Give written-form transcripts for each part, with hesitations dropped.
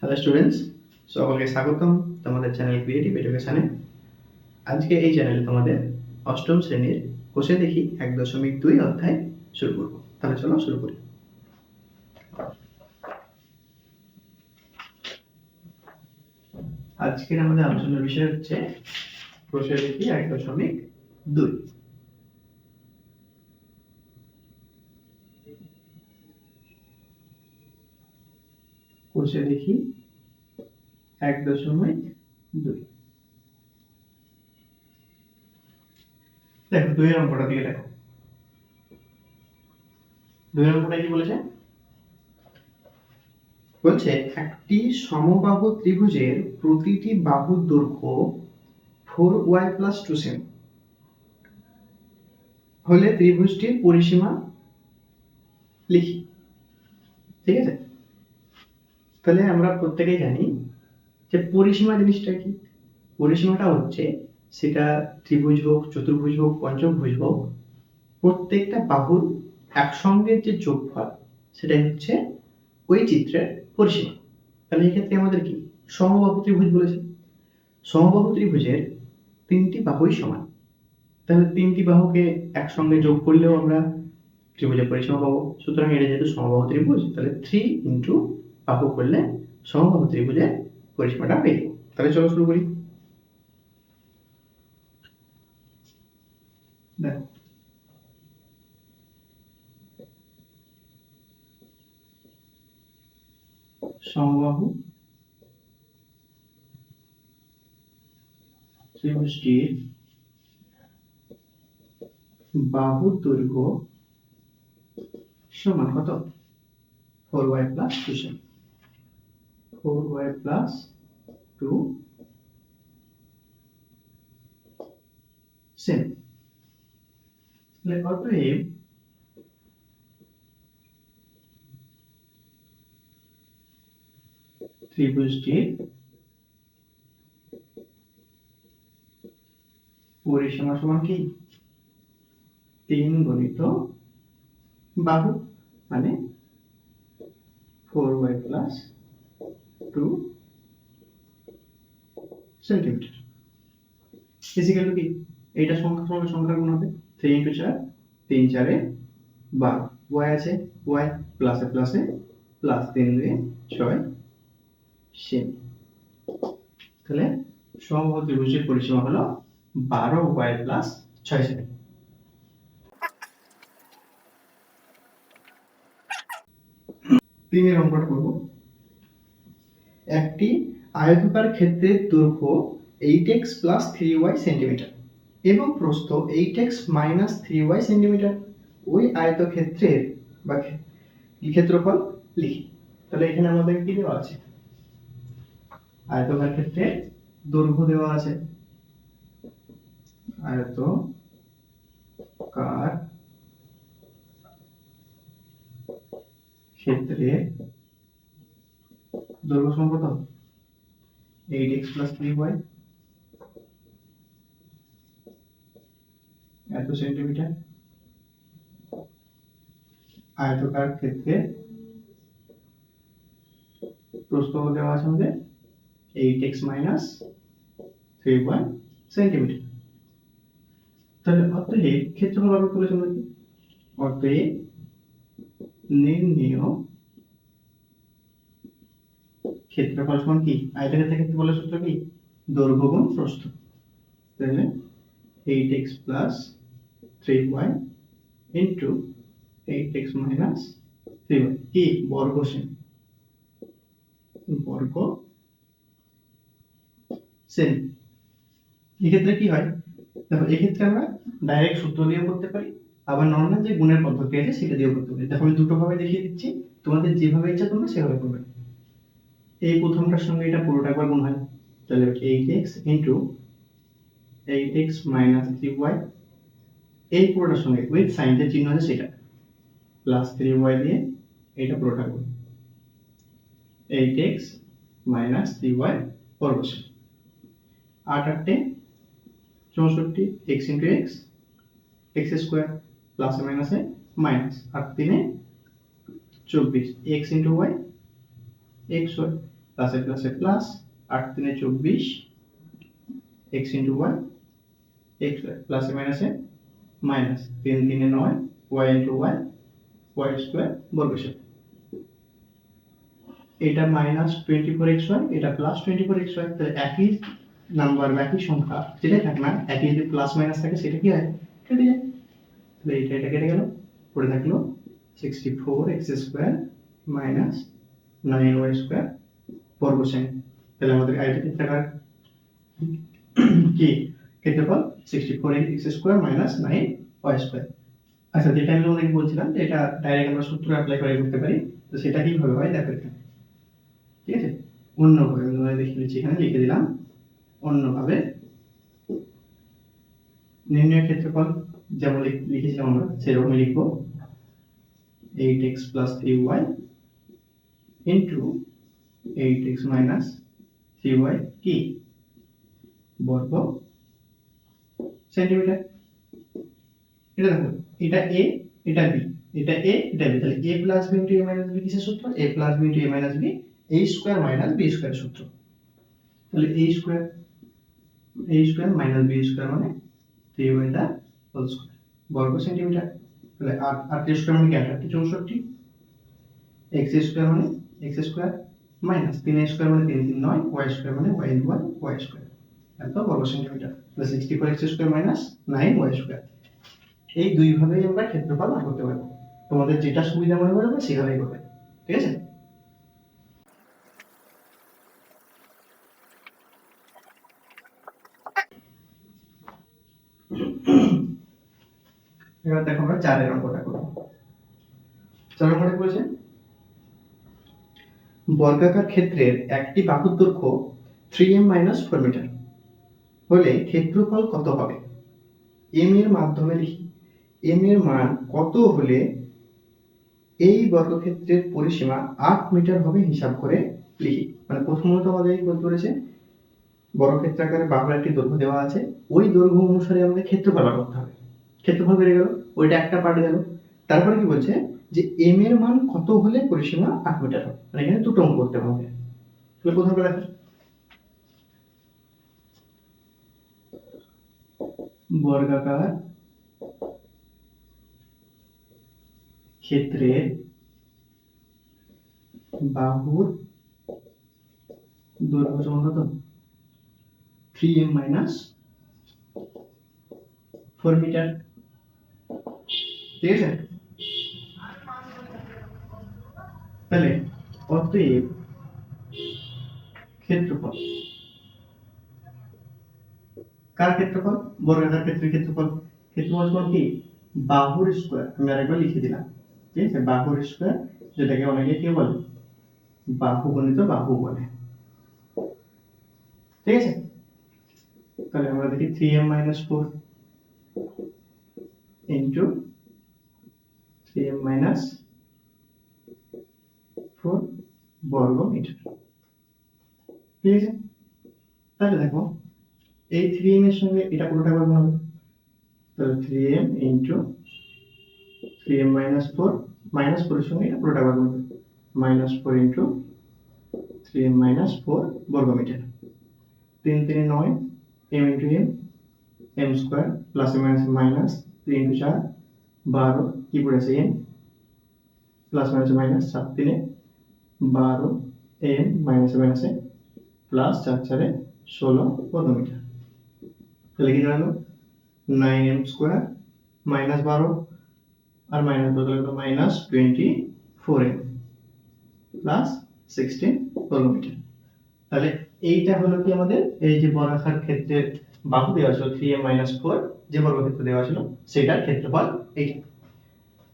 Hello students, সকলকে স্বাগতম তোমাদের চ্যানেল ক্রিয়েটিভ এডুকেশনে। আজকে এই চ্যানেলে তোমাদের অষ্টম শ্রেণীর কোষে দেখি 1.2 অধ্যায় শুরু করব। তাহলে চলো শুরু করি। আজকের আমাদের আলোচনার বিষয় হচ্ছে কোষে দেখি 1.2। কোষে দেখি 1.2। দেখো 2 এর অঙ্কটা দিকে দেখো। 2 এর অঙ্কটা কি বলেছে? বলছে একটি সমবাহু ত্রিভুজের প্রতিটি বাহুর দৈর্ঘ্য 4y + 2 সেমি হলে ত্রিভুজটির পরিসীমা লিখি। ঠিক আছে, তাহলে আমরা প্রত্যেকেই জানি যে পরিসীমা জিনিসটা কি। পরিসীমাটা হচ্ছে সেটা ত্রিভুজ হোক, চতুর্ভুজ হোক, পঞ্চভুজ হোক, প্রত্যেকটা বাহুর একসঙ্গে যে যোগফল সেটাই হচ্ছে ওই চিত্রের পরিসীমা। তাহলে এক্ষেত্রে আমাদের কি সমবাহু ত্রিভুজ বলেছে। সমবাহু ত্রিভুজের 3টি বাহুই সমান, তাহলে 3টি বাহুকে একসঙ্গে যোগ করলেও আমরা ত্রিভুজের পরিসীমা পাবো। সুতরাং এটা যেহেতু সমবাহু ত্রিভুজ, তাহলে 3 ইন্টু বাহু করলে সমবাহু ত্রিভুজের পরিসীমাটা পেয়ে যাবো। তাহলে চলো শুরু করি। দেখো সমবাহু ত্রিভুজটির বাহুর দৈর্ঘ্য সমান কত? 4y + 2 semi. 4y + 2 semi. তাহলে অতএব ত্রিভুজটির পরিসীমা সমান কি? 3 গুণিত বাহু মানে 4y + 2 সেন্টিমিটার। ফিজিক্যালি কি এটা সংখ্যার সঙ্গে সংখ্যার গুণ হবে। 3 × 4 3 × 4 = 12। y আছে y প্লাসে প্লাসে প্লাস 3 × 2 = 6 সেমি। তাহলে সমবাহু ত্রিভুজের পরিসীমা হলো 12y + 6 সেমি। তিনের অঙ্কটা করব। একটি আয়তাকার ক্ষেত্রের দৈর্ঘ্য 8x + 3y সেন্টিমিটার এবং প্রস্থ 8x - 3y সেন্টিমিটার। ওই আয়তক্ষেত্রের বা ক্ষেত্রফল লিখি। তাহলে এখানে আমাদের কি দেওয়া আছে? আয়তকার ক্ষেত্রের দৈর্ঘ্য দেওয়া আছে। আয়তকার ক্ষেত্রের দৈর্ঘ্য সমান কত? 8x + 3y এত সেন্টিমিটার। আয়তকার ক্ষেত্রের প্রস্থ দেওয়া আছে আমাদের 8x - 3y সেন্টিমিটার। তাহলে অতএব ক্ষেত্রফল আমরা তুলে চলে কি? অতএব নির্ণেয় ক্ষেত্রফল সমান কি? আয়তক্ষেত্রের ক্ষেত্রফলের সূত্র কি? দৈর্ঘ্য গুণ প্রস্থ। তাহলে 8x + 3y into 8x - 3y কি বর্গ সেমি। বর্গ সেমি। এক্ষেত্রে কি হয় দেখো, এক্ষেত্রে আমরা ডাইরেক্ট সূত্র দিয়ে করতে পারি, আবার নরমাল যে গুণের পদ্ধতি আছে সেটা দিয়েও করতে পারি। দেখো আমি দুটো ভাবে দেখিয়ে দিচ্ছি, তোমাদের যেভাবে ইচ্ছা তোমরা সেভাবে করবে। এই প্রথমটার সঙ্গে এটা পুরোটা একবার গুণ হয়, তাহলে 8x ইনটু 8x - 3y এই পুরোটার সঙ্গে উইথ সাইন যে চিহ্ন আছে সেটা প্লাস 3y দিয়ে এটা পুরোটা গুণ 8x - 3y বর্গ সেমি। 8 × 8 = 64, x × x x² প্লাসে মাইনাসে মাইনাস, আর 3 × 24 x × y xy প্লাসে প্লাসে plus, 8 3 24 x into Y X প্লাসে মাইনাসে minus, 3 3 9 y into Y Y square বর্গশেপ। এটা মাইনাস 24xy, এটা প্লাস 24xy। তাহলে একই নাম্বার বা একই সংখ্যা যেটাই থাক না, একই যদি প্লাস মাইনাস থাকে সেটা কি হয়, কেটে যায়। তাহলে এটা কেটে গেল, পড়ে থাকলো 64x square minus 9y square বর্গ সেমি। তাহলে আমাদের আয়তক্ষেত্রাকার কি ক্ষেত্রফল 64x square minus 9y square. আচ্ছা, যেটা আমি তোমাদেরকে বলছিলাম যে এটা ডাইরেক্ট আমরা সূত্র অ্যাপ্লাই করে করতে পারি, তো সেটা কিভাবে হয় দেখো এখানে। ঠিক আছে, অন্যভাবে আমি তোমাদের দেখিয়ে দিচ্ছি, এখানে লিখে দিলাম অন্যভাবে। নির্ণয় ক্ষেত্রফল যেমন লিখেছিলাম আমরা সেরকমই লিখবো, 8x plus 3y into 8x minus 3y কি বর্গ সেন্টিমিটার। এটা দেখো, এটা a এটা b, এটা a এটা b, তাহলে a plus b into a minus b কিসের সূত্র, a plus b into a minus b a square minus b square সূত্র। তাহলে a square minus b square মানে 3y দা হোল স্কয়ার বর্গ centimetre. তাহলে 8 square মানে কি 8 64, x স্কয়ার মানে x স্কয়ার মাইনাস 3 স্কয়ার মানে 3 3 9, y স্কয়ার মানে y ইনটু y স্কয়ার এত বর্গ সেন্টিমিটার। তাহলে 64x square minus 9y square. এই দুই ভাবেই আমরা ক্ষেত্রফল বার করতে পারবো, তোমাদের যেটা সুবিধা মনে হবে সেভাবেই করবে। ঠিক আছে, এবার দেখো আমরা 4 অঙ্কটা করব। 4 অঙ্কটা বলেছে বর্গাকার ক্ষেত্রের একটি বাহুর দৈর্ঘ্য 3m 4 মিটার হলে ক্ষেত্রফল কত হবে। m এর মাধ্যমে লিখি, m এর মান কত হলে এই বর্গক্ষেত্রের পরিসীমা 8 মিটার হবে হিসাব করে লিখি। মানে প্রথমত আমাদের বলতে বলেছে বর্গক্ষেত্রাকারে বাহুর একটি দৈর্ঘ্য দেওয়া আছে, ওই দৈর্ঘ্য অনুসারে আমাদের ক্ষেত্রফল বার করতে হবে। ক্ষেত্রফল বেড়ে গেল, ওইটা একটা পার্ট গেল। তারপরে কি বলছে যে m এর মান কত হলে পরিসীমা 8 মিটার হবে। মানে এখানে দুটো অঙ্ক করতে হবে। তাহলে প্রথমটা দেখো, বর্গাকার ক্ষেত্রের বাহুর দৈর্ঘ্য সমান কত, 3m 4 মিটার। ঠিক আছে, তাহলে অতএব ক্ষেত্রফল, কার ক্ষেত্রফল, বর্গাকার ক্ষেত্রের ক্ষেত্রফল। ক্ষেত্রফল সমান কি বাহুর স্কয়ার, আমি আরেকবার লিখে দিলাম। ঠিক আছে, বাহুর স্কয়ার, যেটাকে অনেকে কি বলে বাহু গণিত বাহু বলে। ঠিক আছে, তাহলে আমরা দেখি 3m 4 into 3m 4 বর্গ মিটার। ঠিক আছে, তাহলে দেখো এই 3m এর সঙ্গে এটা পুরোটা বর্গ হবে, তাহলে 3m into 3m 4 মাইনাস 4 এর সঙ্গে এটা পুরোটা বর্গ হবে, -4 into 3m 4 বর্গ মিটার। 3 3 9, m into m square plus minus minus 3 into 4 12 কি পড়েছে m plus minus minus 7 3 12 m minus মাইনাসে প্লাস 4 4 16 বর্গ মিটার। তাহলে কি দাঁড়ালো 9m স্কয়ার মাইনাস 12 আর মাইনাস বদলে তো মাইনাস 24m প্লাস 16 বর্গ মিটার। তাহলে এইটা হলো কি আমাদের এই যে বর্গাকার ক্ষেত্রের বাহু দেওয়া ছিল 3m 4 যে বর্গক্ষেত্র দেওয়া ছিল সেটার ক্ষেত্রফল এইটা।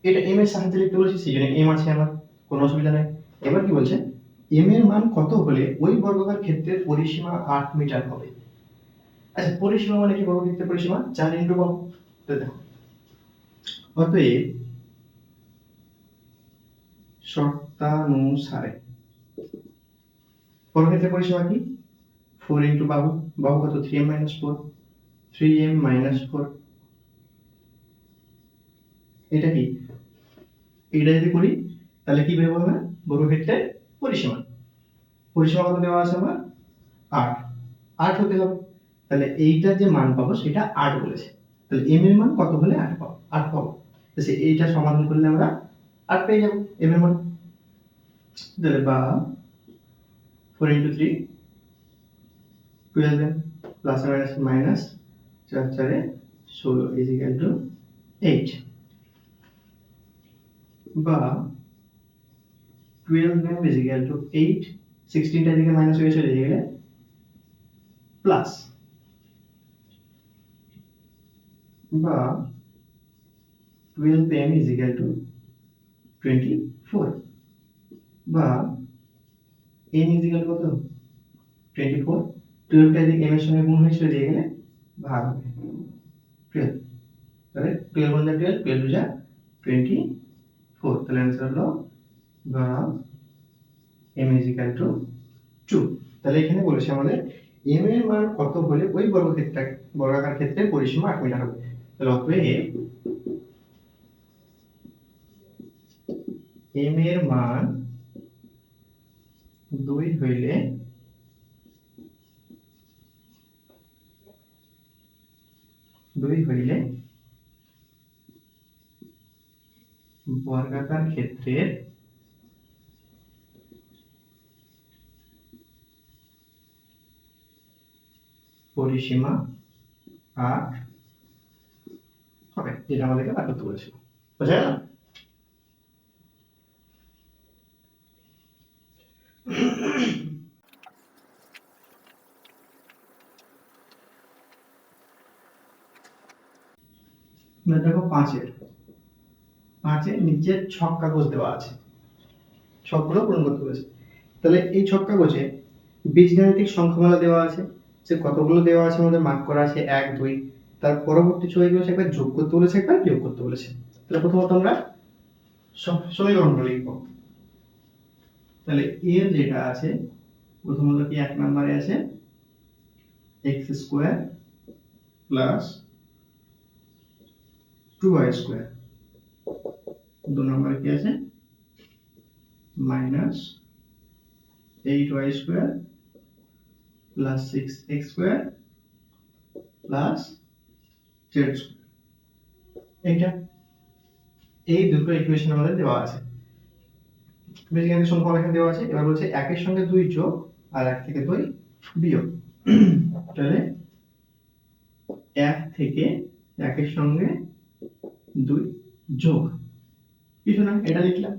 এটা m এর সাহায্যে লিখতে বলেছি, সেজন্য m আছে আমার, কোনো অসুবিধা নাই। এবার কি বলছে m এর মান কত হলে ওই বর্গাকার ক্ষেত্রের পরিসীমা 8 মিটার হবে। আচ্ছা, পরিসীমা মানে কি, বর্গক্ষেত্রের পরিসীমা 4 ইনটু বাহু। তো দেখো অতএব শর্তানুসারে বর্গক্ষেত্রের পরিসীমা কি 4 ইনটু বাহু, বাহু কত 3m 4, 3m 4, এটা কি, এটা যদি করি তাহলে কি বের হবে বর্গক্ষেত্রের পরিসীমা। পরিসীমা কত দেওয়া আছে আমার 8 8 হতে হবে, তাহলে এইটার যে মান পাবো সেটা 8 বলেছে, তাহলে m এর মান কত হলে 8 পাবো, 8 পাবো, তাহলে এইটা সমাধান করলে আমরা 8 পেয়ে যাব m এর মান। তাহলে বা 4 × 3 12 plus minus 4 4 16 is equal two 8, বা 12 ইজ ইকুয়াল টু 8, 16টা দিকে মাইনাস হয়ে চলে গেলে প্লাস, বা 12m ইজ ইকুয়াল টু 24, বা n ইজ ইকুয়াল কত 24, 12টা দিকে m এর সঙ্গে গুণ হয়ে চলে গেলে ভাগ হবে 12, তাহলে 12 × 12 12 যা 24, তাহলে आंसर হলো বা m ইজ ইকুয়াল টু 2। তাহলে এখানে বলেছে আমাদের m এর মান কত হলে ওই বর্গাকার ক্ষেত্রে পরিসীমা 8 মিটার হবে। তাহলে অতএব m এর মান 2 হইলে বর্গাকার ক্ষেত্রের পরিসীমা 8 হবে, যেটা আমাদেরকে বার করতে বলেছিল। বুঝা গেল? দেখো 5 এর নিচে ছক কাগজ দেওয়া আছে, ছকগুলো পূরণ করতে বলেছে। তাহলে এই ছক কাগজে বীজগাণিতিক সংখ্যামালা দেওয়া আছে, যে কতগুলো দেওয়া আছে আমাদের মার্ক করা আছে 1 2, তার পরবর্তী ছবিগুলো একবার যোগ করতে বলেছে, একবার বিয়োগ করতে বলেছে। তাহলে প্রথমত আমরা সমীকরণগুলো লিখব। তাহলে এর যেটা আছে প্রথমত কি 1 নম্বরে আছে x² প্লাস 2y², 2 নম্বরে কি আছে minus 8y² plus 6x² plus z²। এইটা এই দুটো ইকুয়েশন আমাদের দেওয়া আছে, বীজগাণিতিক সংখ্যামালা এখানে দেওয়া আছে। এবার বলছে 1 এর সঙ্গে 2 যোগ আর 1 থেকে 2 বিয়োগ। তাহলে 1 থেকে 1 এর সঙ্গে 2 যোগ, কিছু না, এটা লিখলাম।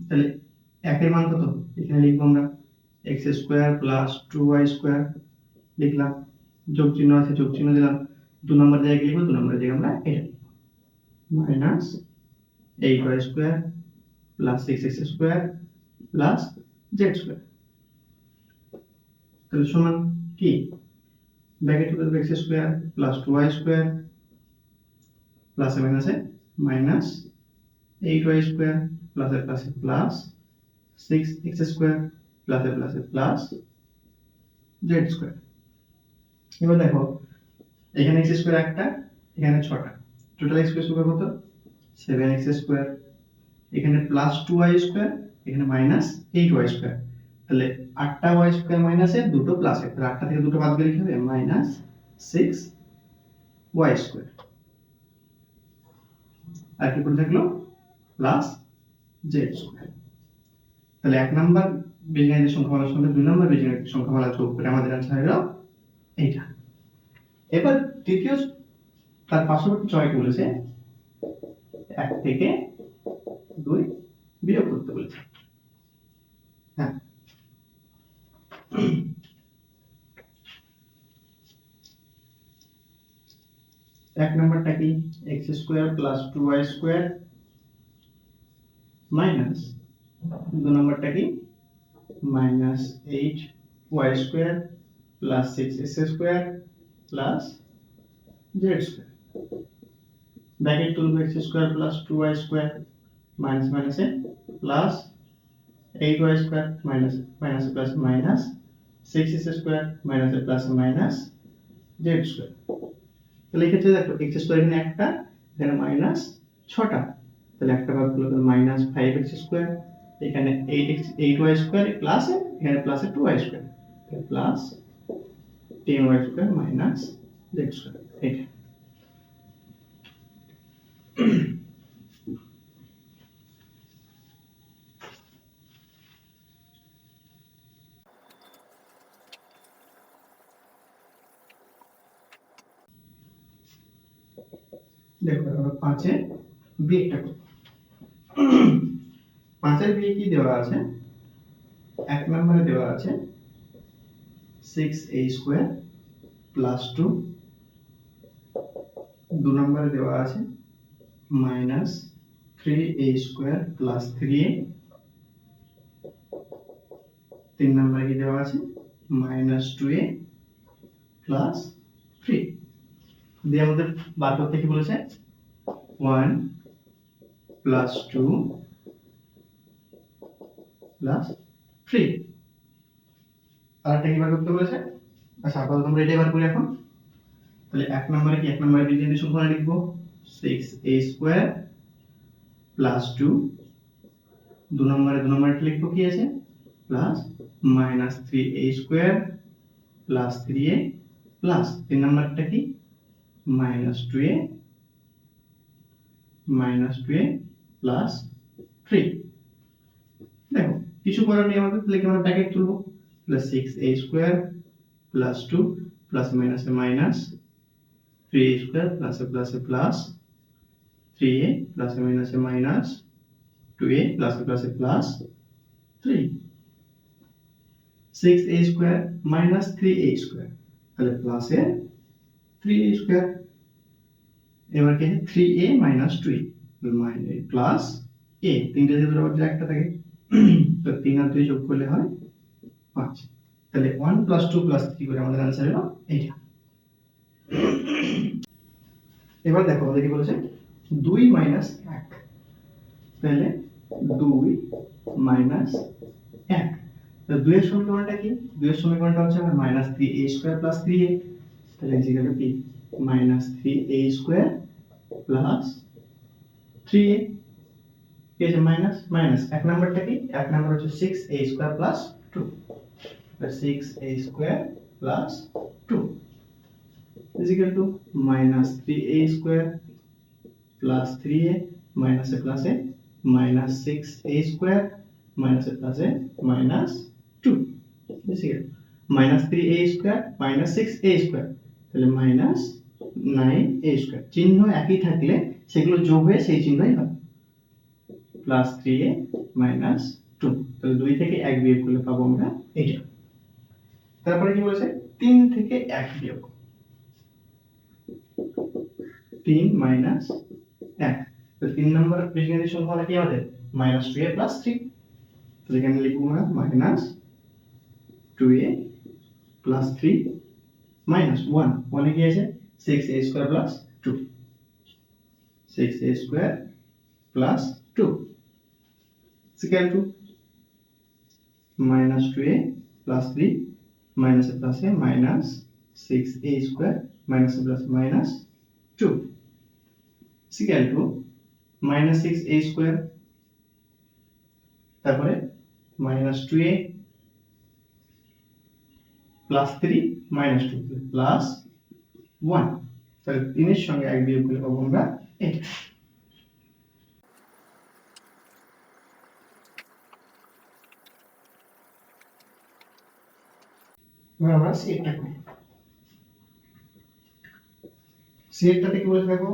তাহলে 1 এর মান কত এখানে লিখব আমরা x² প্লাস 2y² লিখলাম, যোগ চিহ্ন আছে যোগ চিহ্ন দিলাম, 2 নম্বর জায়গায় লিখব 2 নম্বর জায়গায় আমরা এটা লিখব minus 8y² plus 6x² plus z²। তাহলে সমান কি ব্র্যাকেট করব x² প্লাস 2y² প্লাস মাইনাসে minus 8y² plus plus plus 6x² plus plus plus z²। এবার দেখো এখানে x² একটা, এখানে 6টা, টোটাল x² কত 7x², এখানে প্লাস 2y², এখানে মাইনাস 8y²। তাহলে 8টা y² মাইনাসে দুটো প্লাসে, তাহলে 8টা থেকে দুটো বাদ গেলে কি হবে মাইনাস 6y², আর কি পড়ে থাকলো প্লাস z²। তাহলে 1 নাম্বার বীজগাণিতিক সংখ্যামালার সঙ্গে 2 নাম্বার বীজগাণিতিক সংখ্যামালা যোগ করে আমাদের आंसर হলো এইটা। এবার দ্বিতীয় তার পার্শ্ববর্তী ছয়কে বলেছে 1 থেকে 2 বিয়োগ করতে বলেছে। হ্যাঁ, 1 নাম্বারটা কি x² প্লাস 2y² মাইনাস 2 নাম্বারটা কি minus 8y² plus 6x² plus z²। Bracket তুলব x² প্লাস 2y² মাইনাস মাইনাসে plus 8y² minus minus plus minus 6x² minus plus minus z²। তাহলে এই ক্ষেত্রে দেখো x² এখানে একটা, এখানে মাইনাস 6টা, তাহলে একটা ভাগ করলে মাইনাস 5x², এখানে 8y² প্লাস এখানে plus 2y square, plus 10y square minus z square. এটা দেখো আমরা 5 এর বিয়োগটা করব। 5 এর বিয়োগ কি দেওয়া আছে? এক নম্বরে দেওয়া আছে 6a স্কয়ার প্লাস 2, দু নম্বরে দেওয়া আছে minus 3a square plus 3a, তিন নম্বরে কি দেওয়া আছে মাইনাস 2a প্লাস 3। দিয়ে আমাদের বার করতে কি বলেছে 1 প্লাস 2 প্লাস 3। আরেকটা কি বার করতে বলেছে? আচ্ছা আপাতত আমরা এটাই বার করি এখন। তাহলে এক নম্বরে কি, এক নম্বরে বীজগণিত সমীকরণ লিখবো 6a স্কয়ার প্লাস 2, দু নম্বরে লিখবো কি আছে plus minus 3a square plus 3a plus তিন নম্বরটা কি মাইনাস 2a প্লাস 3। দেখো কিছু করার নেই আমাদের, তাহলে আমরা ব্র্যাকেট তুলবো, plus 6a square plus 2 plus মাইনাসে মাইনাস 3a স্কয়ার প্লাসে প্লাসে প্লাস 3a প্লাসে মাইনাসে মাইনাস 2a প্লাসে প্লাসে plus 3, 6a square minus 3a square, তাহলে প্লাসে 3a স্কয়ার। এবার কি 3a minus 2a plus a, তিনটে দিয়ে দুটো একটা থাকে, তো 3 আর 2 যোগ করলে হয় 5। তাহলে 1 প্লাস 2 প্লাস 3 করে আমাদের आंसर হলো এইটা। এবার দেখো আমাদের কি বলেছে 2 মাইনাস 1, তাহলে 2 মাইনাস 1, তো 2 এর সমীকরণটা কি? 2 এর সমীকরণটা হচ্ছে আমার minus 3a square plus 3a, তাহলে ইকুয়াল টু কি minus 3a square plus 3a, কি আছে মাইনাস মাইনাস। এক নাম্বারটা কি? এক নাম্বার হচ্ছে 6a স্কয়ার প্লাস 2, তাহলে 6a square plus 2 is equal to minus 3a square plus 3a minus a plus a minus 6a square minus a plus a minus 2 is equal minus 3a square minus 6a square, তাহলে minus 9a square। চিহ্ন একই থাকলে সেগুলো যোগ হয়ে সেই চিহ্নই হয়, plus 3a minus 2, তাহলে 2 থেকে 1 বিয়োগ করলে পাবো আমরা এইটা। তারপরে কি বলেছে 3 থেকে 1 বিয়োগ, 3 মাইনাস 1, তো 3 নম্বর বীজগণিত সমীকরণ কি আমাদের মাইনাস 2a প্লাস 3, তো এখানে লিখব আমরা মাইনাস 2a প্লাস 3 মাইনাস 1, 1 এ কি আছে 6a square plus 2, 6a square plus 2 equal to minus 2a plus 3 minus a plus a minus 6a square minus a plus minus 2 is equal to minus 6a square, তারপরে minus 2a plus 3 minus 2 plus 1, তাহলে 3 এর সঙ্গে 1 বিয়োগ করলে পাবো আমরা এটা। এবার আমরা সেটটা করি। সেটটাতে কি বলেছে দেখো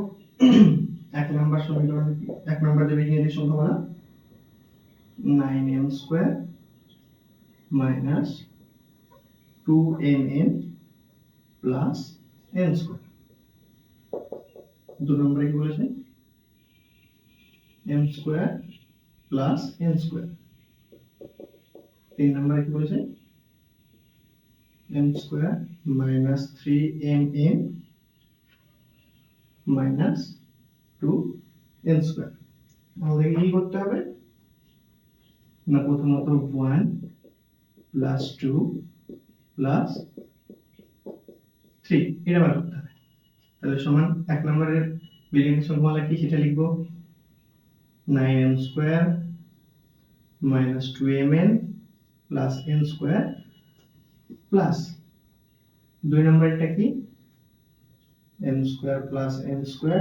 এক নাম্বার সমীকরণ, এক নাম্বার যে বীজগণিত সমীকরণ 9m square minus 2mn plus n square, দু নম্বরে কি বলেছে m square plus n square, তিন নম্বরে কি বলেছে m square minus 3mn minus 2n square. আমাদের কি করতে হবে না, প্রথমত 1 প্লাস 2 প্লাস 3 এটা বার করতে হবে। তাহলে সমান এক নম্বরের বীজগণিত সমীকরণ কি সেটা লিখব 9m square minus 2mn plus N square plus 2 নম্বরটা কি M square plus N square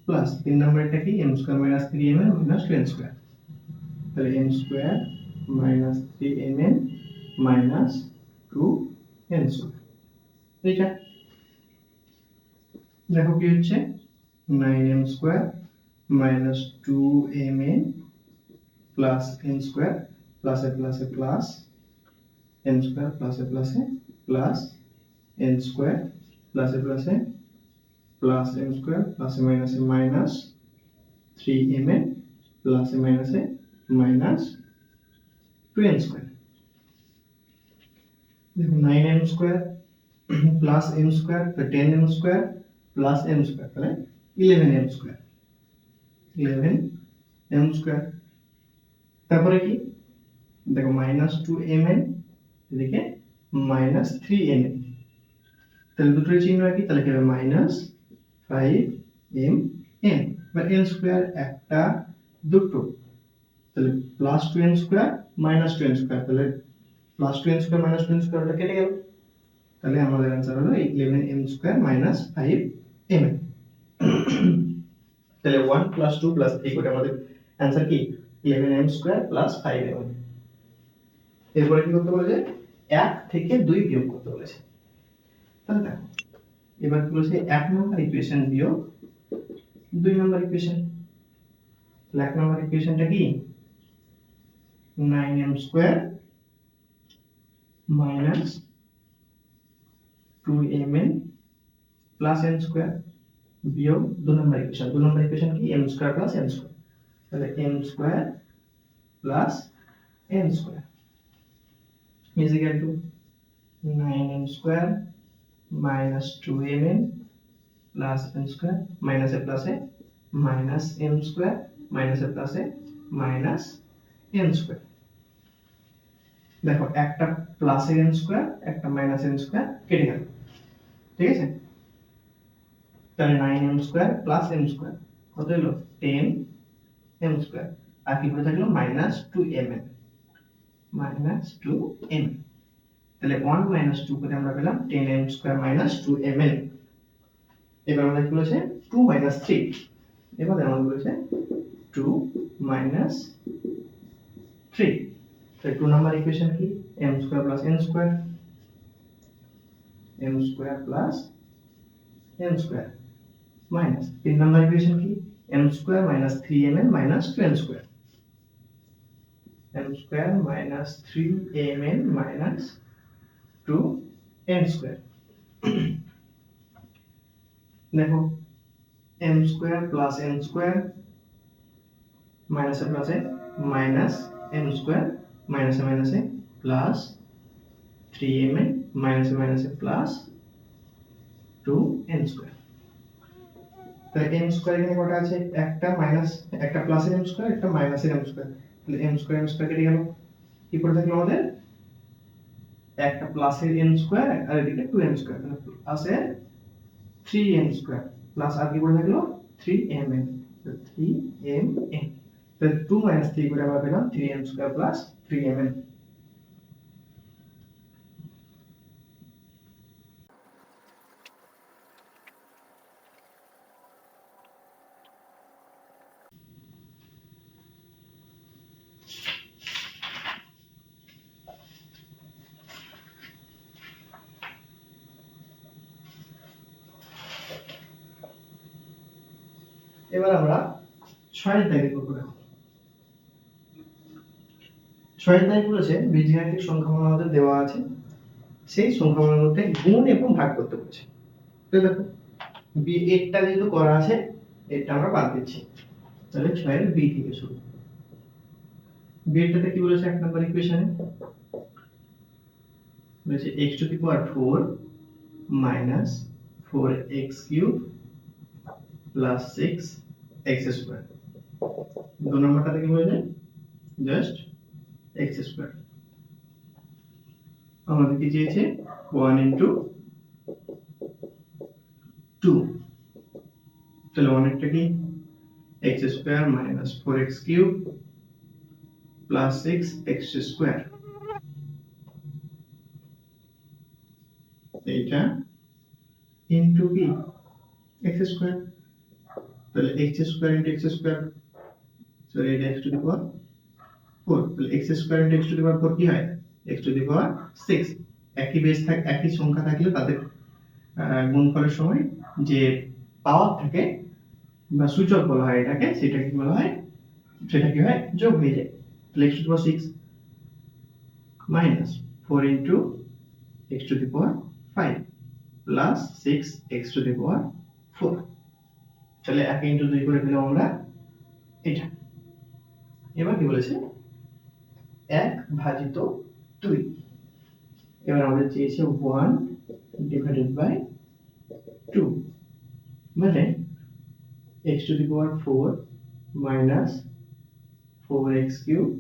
plus 3 নম্বরটা কি M square minus 3mn minus 2n square, তাহলে M square minus 3mn minus 2n square. এইটা দেখো কি হচ্ছে 9m square minus 2mn plus n square প্লাসে প্লাসে প্লাস n স্কোয়ার প্লাসে প্লাসে প্লাস n স্কোয়ার প্লাসে প্লাসে প্লাস m স্কোয়ার প্লাসে মাইনাসে মাইনাস 3mn প্লাসে মাইনাসে মাইনাস 2n স্কোয়ার। দেখো 9m square plus m square তো 10m square plus m square তাহলে 11m স্কোয়ার 11m স্কোয়ার। তারপরে কি দেখো মাইনাস 2mn এদিকে মাইনাস 3mn, তাহলে দুটোর চিহ্ন একই, তাহলে কি হবে মাইনাস 5mn বা n স্কোয়ার একটা দুটো, তাহলে plus 2n square minus 2n square, তাহলে plus 2n square minus 2n square ওটা কেটে গেল, তাহলে আমাদের आंसर হলো 11m স্কোয়ার মাইনাস 5mn। তাহলে 1 প্লাস 2 প্লাস 3 করে আমাদের आंसर কি 11m স্কোয়ার প্লাস 5mn। এরপরে কি করতে বলেছে 1 থেকে 2 বিয়োগ করতে বলেছে, তাহলে দেখো এবার কি বলেছে 1 নম্বর ইকুয়েশন বিয়োগ 2 নম্বর ইকুয়েশন। তাহলে 1 নম্বর ইকুয়েশনটা কি 9m square minus 2mn plus n square বিয়োগ 2 নম্বর ইকুয়েশন। 2 নম্বর ইকুয়েশন কি m square plus n square, তাহলে m square plus n square is equal to 9m square minus 2mn plus n square minus এ প্লাসে minus m square minus এ প্লাসে minus n square. দেখো একটা প্লাসের n square একটা মাইনাসের n স্কোয়ার কেটে গেল, ঠিক আছে, তাহলে 9m square plus m square কত হলো 10m স্কোয়ার, আর কি পড়ে থাকলো মাইনাস 2mn মাইনাস 2m, তাহলে 1 মাইনাস 2 করে আমরা পেলাম 10m স্কোয়ার মাইনাস 2mn। এবার আমাদের কি বলেছে 2 মাইনাস 3, এবার আমাদের বলেছে 2 মাইনাস 3, তাহলে 2 নাম্বার ইকুয়েশন কি m square plus n square m square plus n square minus 3 number equation কি m square minus 3mn minus 2n square m square minus 3mn minus 2n square. দেখো m square plus n square মাইনাসে প্লাসে minus m square মাইনাসে মাইনাসে plus 3mn মাইনাসে মাইনাসে plus 2n square. তাহলে m square এখানে কটা আছে একটা মাইনাস একটা প্লাসের m স্কয়ার একটা মাইনাসের m স্কয়ার, তাহলে m স্কয়ার কেটে গেল, কি পড়ে থাকলো আমাদের একটা প্লাসের n স্কয়ার আর এদিকে 2n স্কয়ার, তাহলে প্লাসে 3n স্কয়ার প্লাস আর কি পড়ে থাকলো 3mn, তো 3mn, তাহলে 2 মাইনাস 3 করে আমরা পেলাম 3n স্কয়ার প্লাস 3mn। এবার আমরা 6 এর দাগে করব। দেখো 6 এর দাগে বলেছে বীজগাণিতিক সংখ্যামালা আমাদের দেওয়া আছে, সেই সংখ্যামালার মধ্যে গুণ এবং ভাগ করতে বলেছে। তো দেখো বি এরটা যেহেতু করা আছে এটা আমরা বাদ দিচ্ছি, তাহলে 6 এর বি থেকে শুরু। বি এরটাতে কি বলেছে এক নম্বর ইকুয়েশনে বলেছে x to the power 4 minus 4x cube plus 6x square. দু নম্বরটাতে কি বলেছে জাস্ট x স্কয়ার। আমাদের কি চেয়েছে 1 ইনটু 2, তাহলে 1 একটা কি x square minus 4x cube plus 6x square এইটা ইন্টু কি এক্স স্কোয়ার, তাহলে X square into X square, sorry এটা এক্স টু দি পাওয়ার 4, তাহলে X square into X to the power 4 কি হয় এক্স টু দি পাওয়ার 6। একই base থাকে, একই সংখ্যা থাকলে তাদের গুণফলের সময় যে পাওয়ার থাকে বা সূচক বলা হয় এটাকে, সেটাকে কি বলা হয়, সেটা কি হয় যোগ হয়ে যায়। তাহলে x to the power 6 minus 4 into x to the power 5 plus 6 x to the power 4। তাহলে 1 ইনটু 2 করে পেলাম আমরা এটা। এবার কি বলেছে 1 ভাজিত 2। এবার আমাদের চেয়েছে 1 ডিভাইডেড বাই 2 মানে x to the power 4 minus 4x cube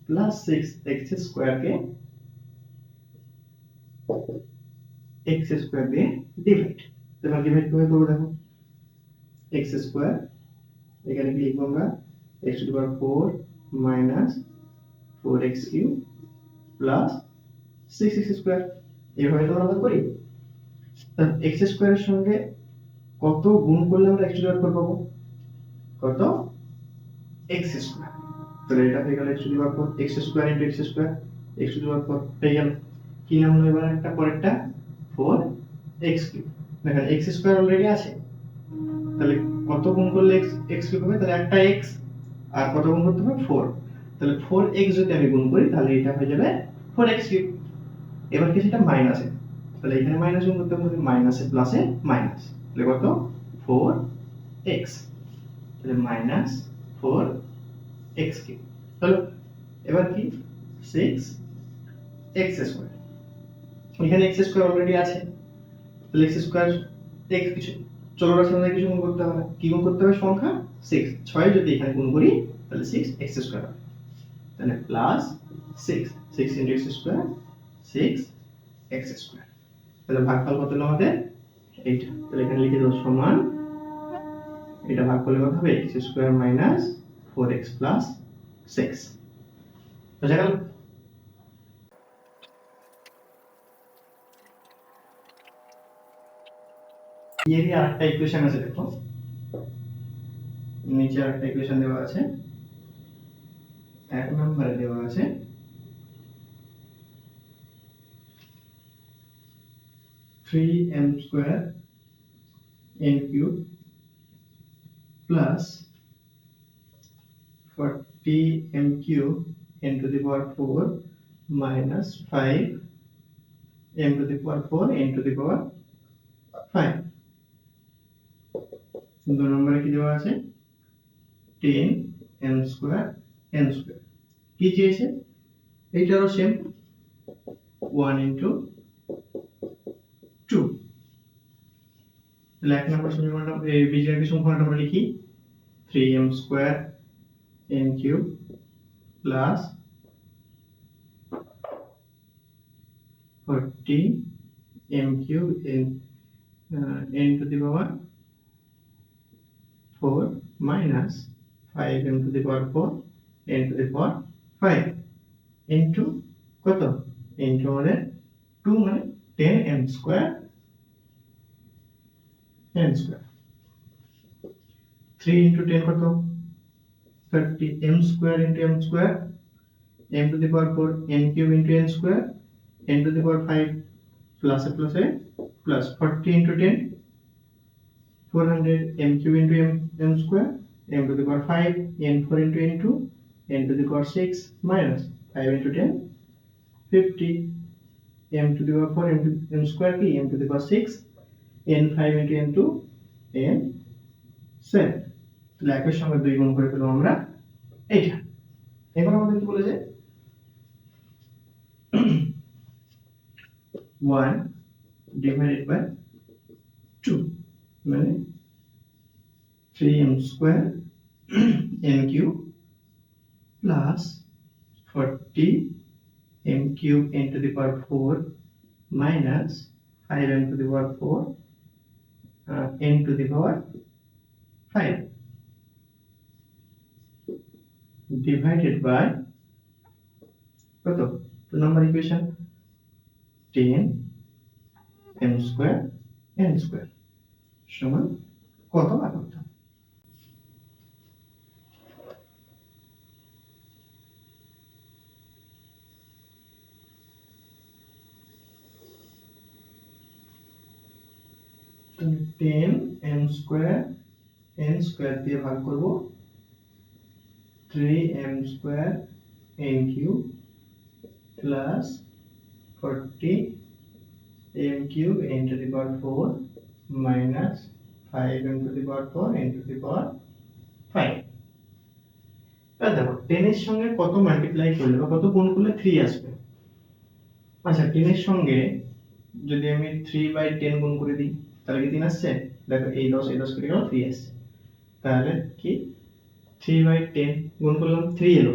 plus 6x square K x square দিয়ে ডিভাইড। এবার ডিভাইড কিভাবে করব দেখো, x square এখানে কি লিখব আমরা x to the power 4 minus 4x cube plus 6x square, এইভাবে তো আমরা করি। তাহলে x square এর সঙ্গে কত গুণ করলে আমরা x to the power 4 পাবো, কত x square, তাহলে এটা হয়ে গেল x to the power 4 x square into x square x to the power 4 হয়ে গেল। কি নাম হলো এবার একটা পরেরটা 4x cube, দেখেন x square অলরেডি আছে, তাহলে কত গুণ করলে x cube হবে, তাহলে একটা x আর কত গুণ করতে হবে 4, তাহলে 4x যদি আমি গুণ করি তাহলে এটা হয়ে যাবে 4x cube। এবার কি সেটা মাইনাসে, তাহলে এখানে মাইনাস গুণ করতে হবে, মাইনাসে প্লাসে মাইনাস, তাহলে কত 4x, তাহলে মাইনাস 4x cube। তাহলে এবার কি 6x square, এখানে x স্কয়ার অলরেডি আছে, তাহলে x স্কয়ার x কিছু চলরাশির মধ্যে কিছু গুণ করতে হবে না, কি গুণ করতে হবে সংখ্যা 6, 6 যদি এখানে গুণ করি তাহলে 6x স্কয়ার হবে, তাহলে plus 6 6 x square 6x square. তাহলে ভাগফল কত হলো আমাদের এইটা, তাহলে এখানে লিখে দেব সমান, এটা ভাগ করলে কত হবে x square minus 4x plus 6। বুঝা গেল? এরই আরেকটা ইকুয়েশন আছে, দেখো নিচে আরেকটা ইকুয়েশন দেওয়া আছে, 1 নম্বরে দেওয়া আছে 3m square n cube plus 40m cube n to the power 4 minus 5m to the power 4 n to the power 5। 2 নম্বরে কি দেওয়া আছে 10m স্কয়ার n স্কয়ার। কি চেয়েছে এইটারও সেম 1 ইনটু 2। তাহলে 1 নম্বর সমীকরণটা এই বীজগণিত সমীকরণটা আমরা লিখি 3m square n cube plus 40m cube n to the power 4 minus 5m to the power 4 n to the power 5 into কত into আমাদের 2 মানে 10m square n square, 3 into 10 কত 30m square into m square m to the power 4 n cube into n square n to the power 5 plus a plus 40 into 10 400 m cube into m square m to the power 5 n4 into n2 n to the power 6 minus 5 into 10 50 m to the power 4 m square কি m to the power 6 n5 into n2 n7। তাহলে একের সঙ্গে 2 গুণ করে পেলাম আমরা এইটা। এবার আমাদের কি বলেছে 1 divided by 2 মানে 3m square n cube plus 40m cube n to the power 4 minus 5m to the power 4 n to the power 5 divided by কত 2 number equation 10 m square n square সমান কত বার করতে হবে? তাহলে 10 m স্কয়ার n স্কয়ার দিয়ে ভাগ করব 3m square n cube plus 40 m cube n to the power 4 minus 5m to the power 4 n to the power 5। এবার দেখো 10 এর সঙ্গে কত মাল্টিপ্লাই করলে বা কত গুণ করলে 3 আসবে। আচ্ছা 10 এর সঙ্গে যদি আমি 3/10 গুণ করে দিই তাহলে কি 3 আসছে? দেখো এই 10 কেটে গেল 3 আসছে। তাহলে কি 3/10 গুণ করলাম 3 এলো।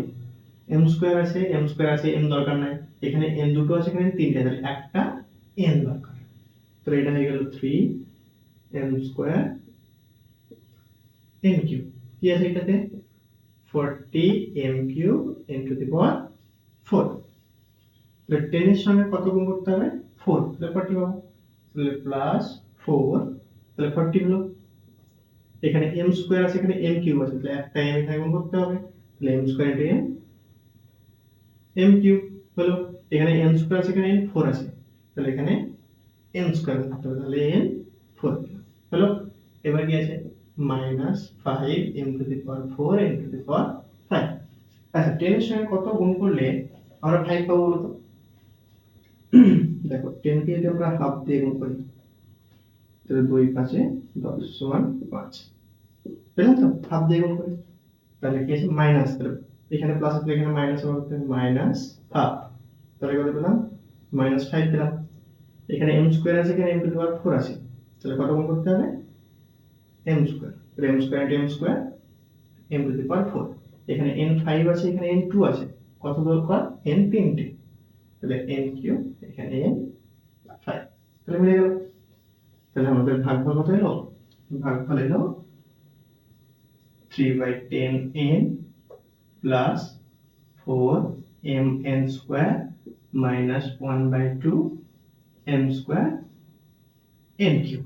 m স্কয়ার আছে m দরকার নাই, এখানে n দুটো আছে, এখানে তিনটে, তাহলে একটা n দরকার। তো এটা হয়ে গেল 3m স্কয়ার n কিউব। কি আছে এটাতে? 40m cube n to the power 4। তাহলে 10 এর সঙ্গে কত গুণ করতে হবে? 4, তাহলে 40 পাবো। তাহলে প্লাস 4, তাহলে 40 হলো। এখানে m স্কয়ার আছে, এখানে m কিউব আছে, তাহলে একটা m এখানে গুণ করতে হবে, তাহলে m square into m cube হলো। এখানে n স্কয়ার আছে, এখানে n 4 আছে, তাহলে এখানে n স্কয়ার করতে হবে, তাহলে n 4 হলো। এবার কি আছে? Minus 5m to the power 4 n to the power 5। আচ্ছা 10 এর সঙ্গে কত গুণ করলে আমরা 5 পাবো বলো তো? দেখো 10 কে যদি আমরা হাফ দিয়ে গুণ করি তাহলে 2 5 10 সমান 5, পেলাম তো? হাফ দিয়ে গুণ করি তাহলে কি আছে? মাইনাস, তাহলে এখানে প্লাস আছে, এখানে মাইনাস হবে, মাইনাস হাফ, তাহলে কত পেলাম? মাইনাস 5 পেলাম। এখানে m স্কয়ার আছে, এখানে m টু দি পাওয়ার 4 আছে, তাহলে কত গুণ করতে হবে? m স্কয়ার, তাহলে m square into m square m to the power 4। এখানে n 5 আছে, এখানে n 2 আছে, কত দরকার? n তিনটে, তাহলে n কিউব, এখানে n 5, তাহলে মিলে গেল। তাহলে আমাদের ভাগফল কত এলো? ভাগফল এলো 3/10n plus 4mn square minus 1/2m square n cube.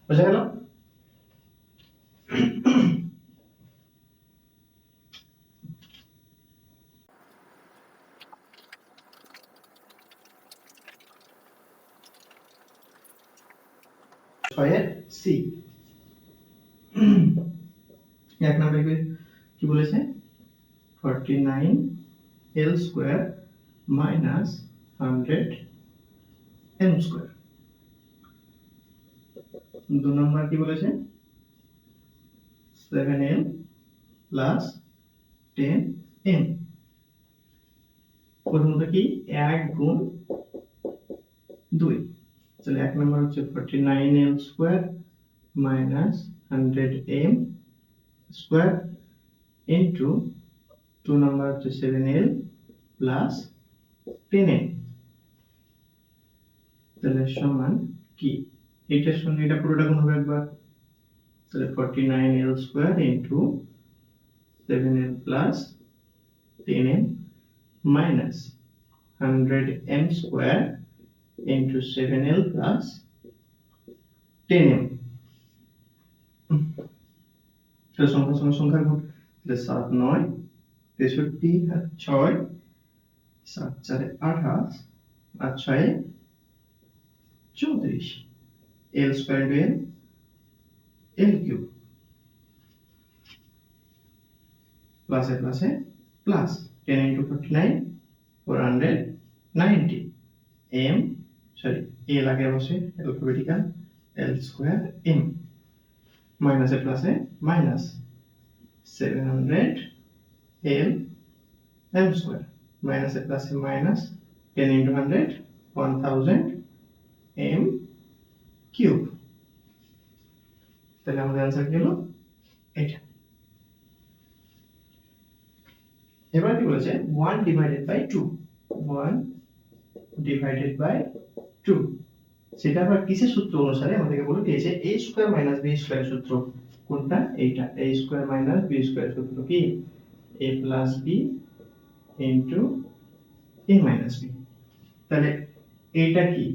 বুঝা গেল? ছয়ের সি। এক নম্বরে কি বলেছে? 49l square minus 100m square. দু নম্বর কি বলেছে? 7l plus 10m। প্রথমত কি 1 গুণ 2, তাহলে এক নম্বর হচ্ছে 49l square minus 100m square into 2 নম্বর হচ্ছে 7l প্লাস 10m, তাহলে সমান কি? এটার সঙ্গে এটা পুরোটা গুণ হবে একবার, তাহলে 49l square into 7l plus 10m minus 100m square into 7l plus 10m। তাহলে সংখ্যার সঙ্গে সংখ্যার গুণ, তাহলে 7 9 63 আর 6 7 4 28 আর 6 34, l square into l cube প্লাসে প্লাসে প্লাস 10 ইনটু 49 490 m l আগে বসে অ্যালফাবেটিক্যাল l স্কয়ার m মাইনাসে প্লাসে মাইনাস 700 l m স্কয়ার মাইনাসে প্লাসে মাইনাস 10 ইনটু 100 1000 m কিউব। তাহলে আমাদের आंसर কি হলো? এটা। এবার কি বলেছে? 1 ডিভাইডেড বাই 2, 1 ডিভাইডেড বাই 2, সেটা আবার কিসের সূত্র অনুসারে আমাদেরকে বলে দিয়েছে? a স্কয়ার মাইনাস b স্কয়ারের সূত্র। কোনটা? এইটা, a স্কয়ার মাইনাস b স্কয়ারের সূত্র কি? a plus b into a minus b। তাহলে এইটা কি?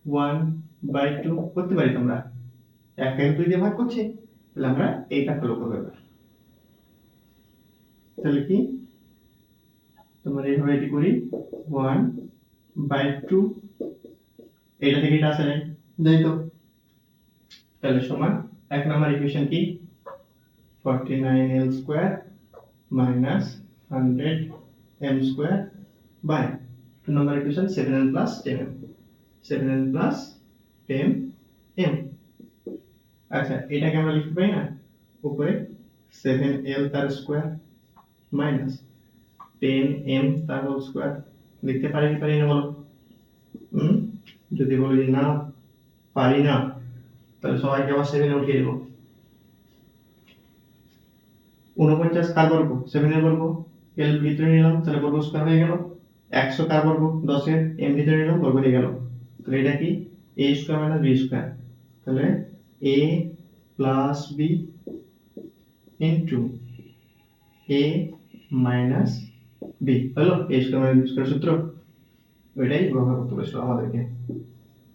1/2 করতে পারি তোমরা, 1 2 দিয়ে ভাগ করছি, তাহলে আমরা এইটা ফলো করব এবার। তাহলে কি তোমরা এইভাবে এটি করি 1/2, এটা থেকে এটা আসে নাই, যাই তো, তাহলে সমান 1 নম্বর ইকুয়েশন কি 49l square minus 100m square by 2 number equation 7n plus 10m, 7n plus 10m। আচ্ছা এটাকে আমরা লিখতে পারি না উপরে 7l তার স্কয়ার মাইনাস 10m তার হোল স্কয়ার, লিখতে পারি কি পারি না বলো? যদি বলো যে না পারি না, তাহলে সবাইকে আবার 7 এ উঠিয়ে দেব। 49 কার বর্গ 7 এর বর্গ, l ভিতরে নিলাম তাহলে বর্গ স্কয়ার হয়ে গেল, 100 কার বর্গ 10 এর m ভিতরে নিলাম বর্গ হয়ে গেল, তাহলে এটা কি a square minus b square, তাহলে a plus b into a minus b হলো a square minus b square সূত্র, ওইটাই ব্যবহার করতে বলেছিল আমাদেরকে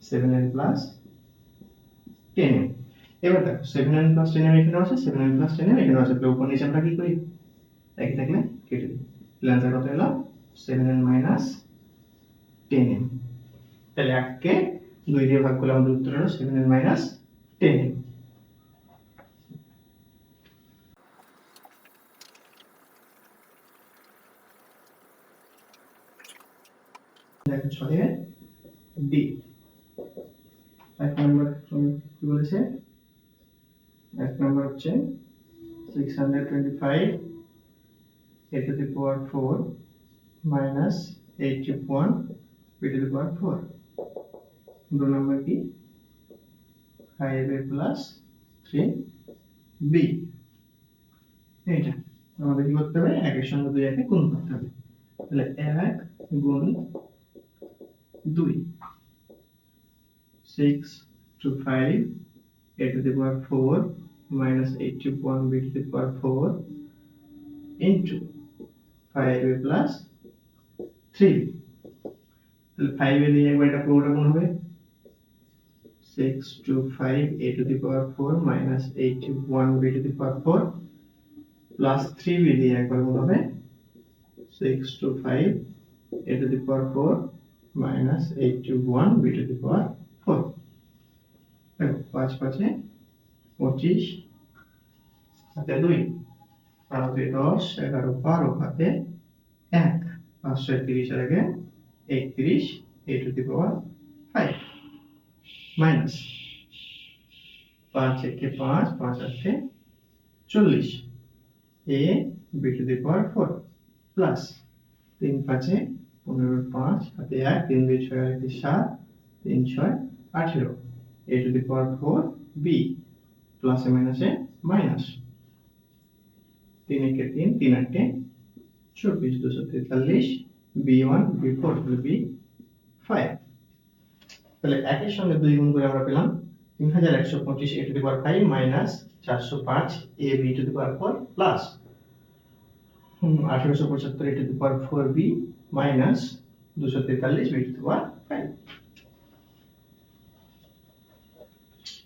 7n প্লাস 10m। এবার দেখো 7n প্লাস 10m এখানে আছে, 7n প্লাস 10m এখানে আছে, তাহলে উপর নিচে আমরা কি করি একই থাকলে কেটে দিই, তাহলে आंसर কত হলো 7n মাইনাস 10m। তাহলে 1 কে 2 দিয়ে ভাগ করলে আমাদের উত্তর হলো 7n মাইনাস 10m। দেখো 6 এর ডি 1 নম্বর কি বলেছে, 1 নম্বর হচ্ছে 625 a to the power 4 minus 81 b to the power 4। 2 নম্বর কি 5a plus 3b। এইটা আমাদের কি করতে হবে, 1 এর সঙ্গে 2 একে গুণ করতে হবে, তাহলে 1 গুণ 2 625 a to the power 4 minus 81 b to the power 4 into 5a plus 3। তাহলে 5 এ দিয়ে একবার এটা পুরোটা গুণ হবে 625 a to the power 4 minus 81 b to the power 4 plus 3b দিয়ে একবার গুণ হবে 625 a to the power 4 minus 81 b to the power 4। দেখো 5 5 এ 25 হাতে 2 হাতে 10 11 12 হাতে 1 530 এর আগে 31 a to the power 5 minus 5 1 5 5 8 40 a b to the power 4 plus 3 5 15 5 হাতে 1 3 2 6 1 7 3 6 18 a to the power 4 b plus a minus a minus 3 1 3 3 8 24 243 b1 b4 b5। তাহলে 1 এর সঙ্গে 2 গুণ করে আমরা পেলাম 3125 a to the power 5 minus 405 a b to the power 4 plus 1875 a to the power 4b minus 243 b to the power 5।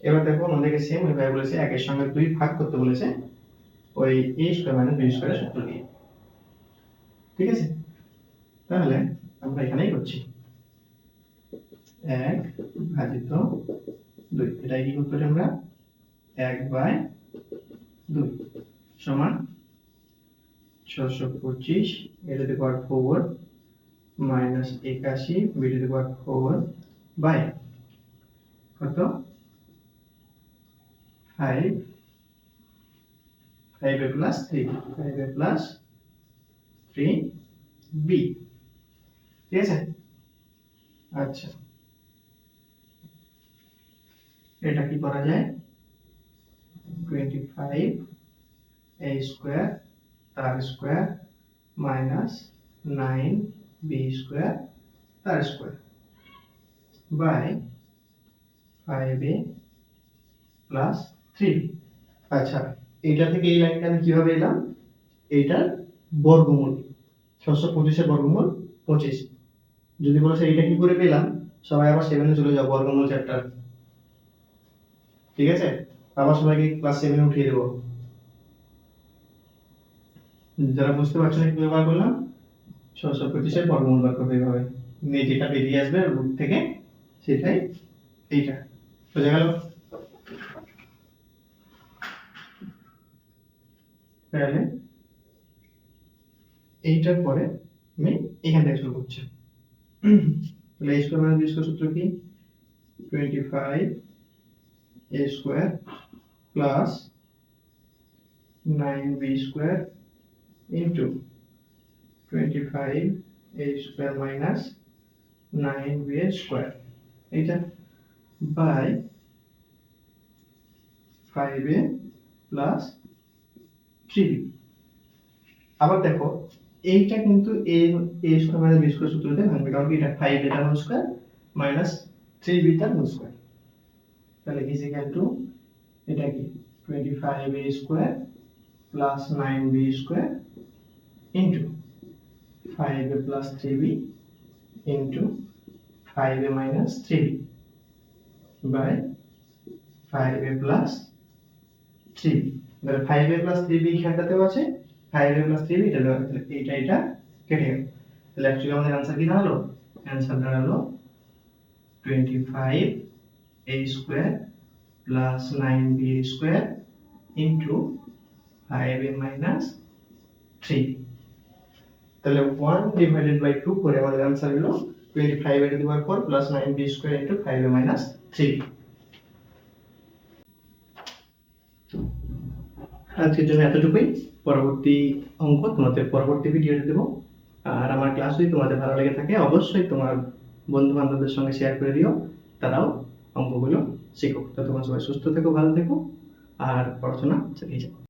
এবার দেখো আমাদেরকে সেম ওইভাবে বলেছে 1 এর সঙ্গে 2 ভাগ করতে বলেছে ওই a স্কয়ার মাইনাস b স্কয়ারের সূত্র দিয়ে, ঠিক আছে? তাহলে আমরা এখানেই করছি 1 ভাজিত 2, এটা কি করতে পারি আমরা 1/2 সমান 625 a to the power 4 minus 81 b to the power 4 by কত 5 5a plus 3 5a plus 3b, ঠিক আছে? আচ্ছা এটা কি করা যায় 25 a স্কয়ার তার স্কয়ার মাইনাস 9b স্কয়ার তার square by 5a plus 3b। আচ্ছা এইটা থেকে এই লাইনটা আমি কিভাবে এলাম, এইটার বর্গমূল 625 এর বর্গমূল 25, যদি বলো এইটা কি করে পেলাম সবাই আবার 7-এ চলে যাও, বর্গমূল চ্যাপ্টার। ঠিক আছে, আবার সবাইকে ক্লাস 7-এ উঠিয়ে দেবো। যারা বুঝতে পারছো না কিভাবে বার করলাম, 625-এর বর্গমূল বার করতে হবে। যেটা বেরিয়ে আসবে রুট থেকে সেটাই এইটা। বোঝা গেল? তাহলে এইটার পরে আমি এখান থেকে শুরু করছি। তাহলে a square minus b square সূত্র কি? 25 a square plus 9b square into 25 a square minus 9b square, এইটা বাই 5a প্লাস 3b। আবার দেখো এইটা কিন্তু a square minus b square সূত্রতে ভাঙবে, কারণ কি এটা 5a তার হোল স্কয়ার মাইনাস 3b তার হোল স্কয়ার। তাহলে ইজ ইকুয়াল টু এটা কি 25a square plus 9b square into 5a plus 3b into 5a minus 3b by 5a plus 3b। তাহলে 5a প্লাস 3b এখানটাতেও আছে, 5a প্লাস 3b এটা দেওয়া আছে, তাহলে এটা কেটে গেল। তাহলে অ্যাকচুয়ালি আমাদের आंसर কি দাঁড়ালো? आंसर দাঁড়ালো 25a square plus 9b square into 5a minus 3। তাহলে 1 ডিভাইডেড বাই 2 করে আমাদের आंसर হলো 25 এর টু পাওয়ার 4 plus 9b square into 5a minus 3। আজকের জন্য এতটুকুই। পরবর্তী অঙ্ক তোমাদের পরবর্তী ভিডিওতে দেব। আর আমার ক্লাস যদি তোমাদের ভালো লেগে থাকে অবশ্যই তোমার বন্ধু বান্ধবদের সঙ্গে শেয়ার করে দিও, তারাও অঙ্কগুলো শিখুক। ততক্ষণ সবাই সুস্থ থেকো, ভালো থেকো আর পড়াশোনা চালিয়ে যাও।